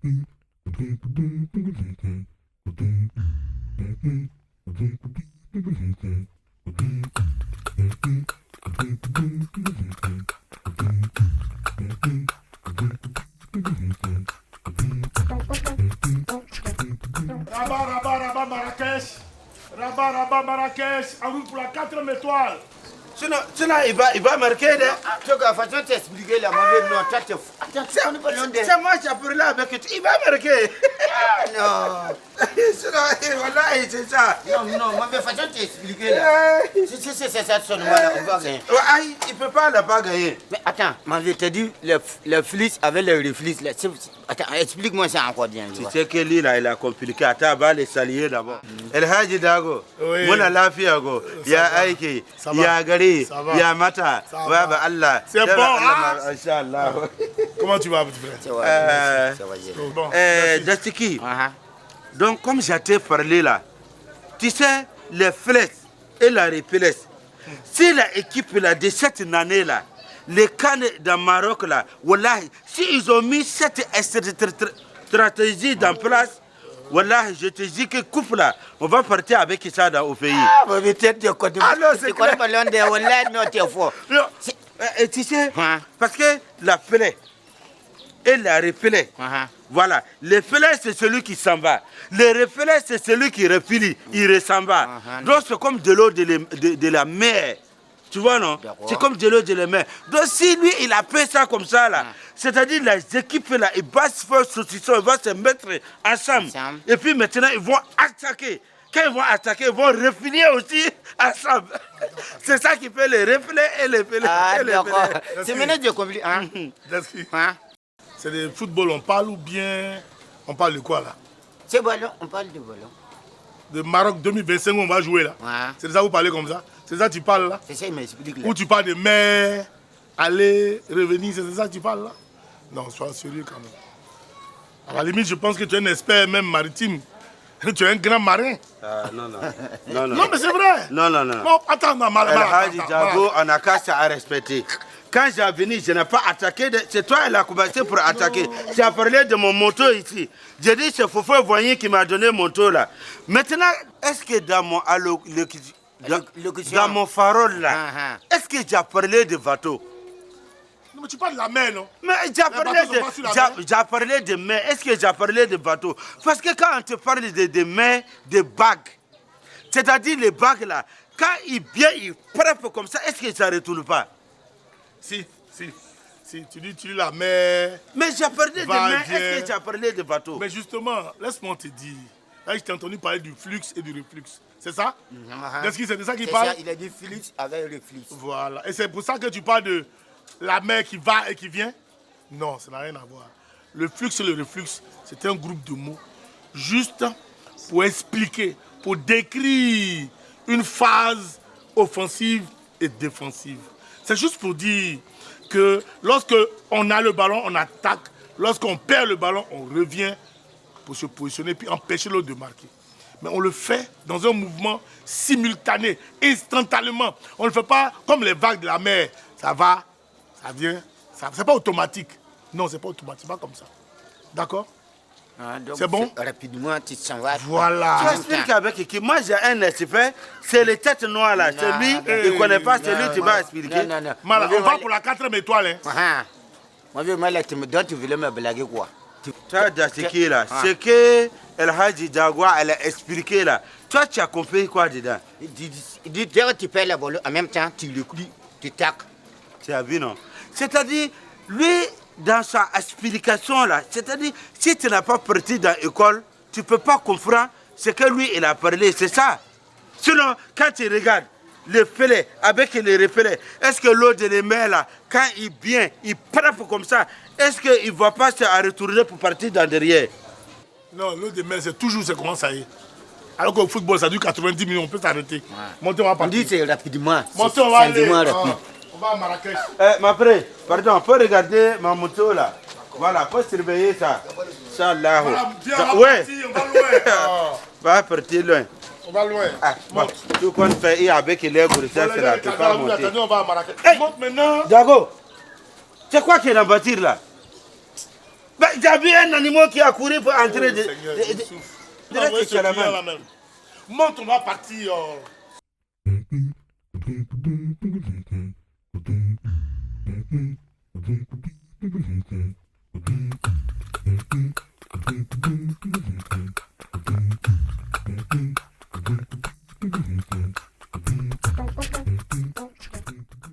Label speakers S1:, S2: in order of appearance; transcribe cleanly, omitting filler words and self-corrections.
S1: Rabat Marrakech. Rabat Marrakech. En route pour la 4e étoile.
S2: Sinon, il va marquer.
S3: Tu vas façon t'expliquer la mauvaise non,
S2: C'est moi qui ai parlé avec toi. Il va marquer.
S3: non.
S2: Sinon, voilà, c'est ça.
S3: Non, mauvaise façon t'expliquer là. Si c'est ça son là, on va gagner.
S2: Il ne peut pas la pas gagner.
S3: Mais attends, je te dis, le flux avec le reflux là. Attends, explique-moi ça encore bien.
S2: Tu sais que lui là, il a compliqué. Attends, va les saluer d'abord. El Hadji Dago, Mona Lafiya go, ya aiki, ya gari, ya mata, wa ba Allah.
S1: C'est bon, hein?
S2: Inch'Allah.
S1: Comment tu vas, petit frère?
S3: Ça va.
S1: Bon,
S2: Dastiki, donc comme je t'ai parlé là, tu sais, les flèches et la repellesse, si l'équipe là, de cette année là, les Cannes dans Maroc là, wallahi, si ils ont mis cette stratégie en place, wallahi, je te dis que coupe là, on va partir avec ça au pays.
S3: Ah, mais peut-être tu connais.
S2: Alors, c'est
S3: quoi le ballon de wallahi, non, tu es fort.
S2: Et tu sais, parce que la plaie et la repellée, voilà, le filet c'est celui qui s'en va, le reflet c'est celui qui refile, il ressemble. Donc c'est comme de l'eau de la mer. Tu vois, non? C'est comme de l'eau de la mer. Donc si lui, il a fait ça comme ça, là, c'est-à-dire les équipes, là, ils vont se faire saucisson, ils vont se mettre ensemble. Et puis maintenant, ils vont attaquer. Quand ils vont attaquer, ils vont refiler aussi ensemble. C'est ça qui fait les reflets et les filets.
S3: Ah, d'accord. C'est maintenant que j'ai compris.
S1: C'est de football, on parle ou bien on parle de quoi là?
S3: C'est ballon, on parle de ballon.
S1: De Maroc 2025 où on va jouer là. C'est de ça que vous parlez comme ça? C'est ça que tu parles là?
S3: C'est ça, il m'explique là.
S1: Ou tu parles de mer, aller, revenir, c'est de ça que tu parles là? Non, sois sérieux quand même. À la limite, je pense que tu es un expert même maritime. Tu es un grand marin.
S2: Non,
S1: mais c'est vrai.
S2: Non.
S1: Bon, attends,
S2: Hadji Dago, on a qu'à à respecter. Quand j'ai venu, je n'ai pas attaqué. C'est toi qui as commencé pour attaquer. Tu as parlé de mon moto ici. J'ai dit, c'est Fofo Voyer qui m'a donné mon moto là. Maintenant, est-ce que dans mon dans mon farol là, est-ce que j'ai parlé de bateau?
S1: Non, mais tu parles de la mer, non?
S2: Mais j'ai parlé de mer. Est-ce que j'ai parlé de bateau? Parce que quand on te parle de mer, de bagues, c'est-à-dire les bagues là, quand ils viennent, ils frappent comme ça, est-ce que ça ne retourne pas?
S1: Si, tu dis la mer.
S2: Mais j'ai parlé de mer, est-ce que j'ai parlé de bateau?
S1: Mais justement, laisse-moi te dire. Là, je t'ai entendu parler du flux et du reflux. C'est ça? Est-ce que c'est de ça qu'il parle?
S3: Ça, il a dit flux avec reflux.
S1: Voilà. Et c'est pour ça que tu parles de la mer qui va et qui vient? Non, ça n'a rien à voir. Le flux et le reflux, c'est un groupe de mots juste pour expliquer, pour décrire une phase offensive et défensive. C'est juste pour dire que lorsqu'on a le ballon, on attaque. Lorsqu'on perd le ballon, on revient pour se positionner puis empêcher l'autre de marquer. Mais on le fait dans un mouvement simultané, instantanément. On ne le fait pas comme les vagues de la mer. Ça va, ça vient. C'est pas automatique. Non, c'est pas automatique, pas comme ça. D'accord? C'est bon?
S3: Rapidement, tu s'en vas.
S1: Voilà.
S2: Tu expliques avec qui? Moi, j'ai un expert, c'est les têtes noires là. C'est lui, il ne connaît pas, c'est lui qui va expliquer.
S3: Non.
S1: On va pour la 4e étoile.
S3: Moi, je vais tu me donnes, tu voulais me blaguer quoi?
S2: Toi, Dastiki là, ce que El Hadji Dago elle a expliqué là, toi, tu as compris quoi dedans?
S3: Il dit, dès que tu perds le ballon, en même temps, tu le coulis, tu tacs.
S2: Tu as vu, non? C'est-à-dire, lui, dans sa explication là, c'est-à-dire, si tu n'as pas parti dans l'école, tu ne peux pas comprendre ce que lui, il a parlé, c'est ça. Sinon, quand tu regardes le filet avec les repellets, est-ce que l'eau de la mer là, quand il vient, il frappe comme ça, est-ce qu'il ne va pas se retourner pour partir dans derrière?
S1: Non, l'eau de mer, c'est toujours comment ça y est. Alors qu'au football, ça dure 90 minutes, on peut s'arrêter. Montez, on va partir.
S3: On dit c'est rapidement.
S1: Montez, on va aller.
S3: On
S1: va à Marrakech.
S2: Ma frère, pardon, on peut regarder ma moto là. Voilà, faut surveiller ça. Inch'Allah.
S1: Ouais. On va loin.
S2: Va partir loin.
S1: On va loin.
S2: Tout compte fait avec les gourissas, c'est là. Tu peux monter.
S1: On va à Marrakech. Monte maintenant.
S2: Dago, c'est quoi qui est dans la voiture là? Bah, j'ai vu un animal qui a couru pour entrer de...
S1: Seigneur,
S2: de-
S1: je
S2: de-
S1: souffre.
S2: de-
S1: Non, ouais,
S2: de-
S1: ce client-là même. Monte, on va partir.